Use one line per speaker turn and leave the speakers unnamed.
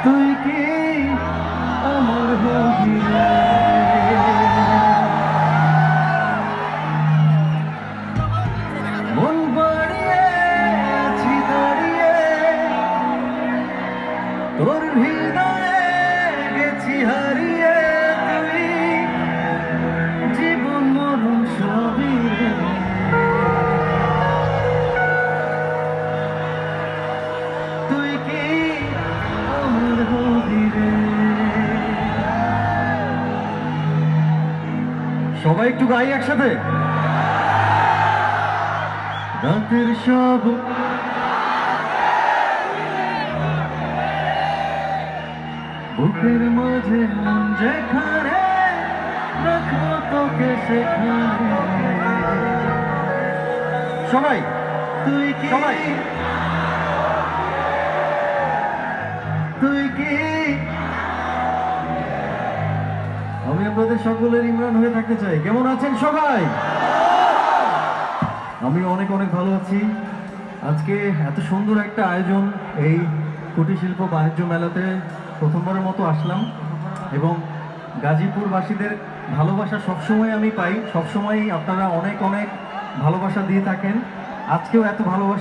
তুই কি আমার হবি রে? মন বাড়িয়ে আছি দাঁড়িয়ে, তোর হৃদয়ে গেছি হারিয়ে। তুই জীবন মরণ সবই রে। তুই কি আমার হবি রে? সবাই একটু গাই একসাথে। রাতের সব বুকের মাঝে মন যেখানে, রাখবো তোকে সেখানে। সবাই তুই কি, সবাই তুই কি। আমি আপনাদের সকলের ইমরান হয়ে থাকতে চাই। কেমন আছেন সবাই? আমি অনেক অনেক ভালো আছি। আজকে এত সুন্দর একটা আয়োজন, এই কুটির শিল্প বাণিজ্য মেলাতে প্রথমবারের মতো আসলাম এবং গাজীপুরবাসীদের ভালোবাসা সবসময় আমি পাই। সবসময় আপনারা অনেক অনেক ভালোবাসা দিয়ে থাকেন। আজকেও এত ভালোবাসা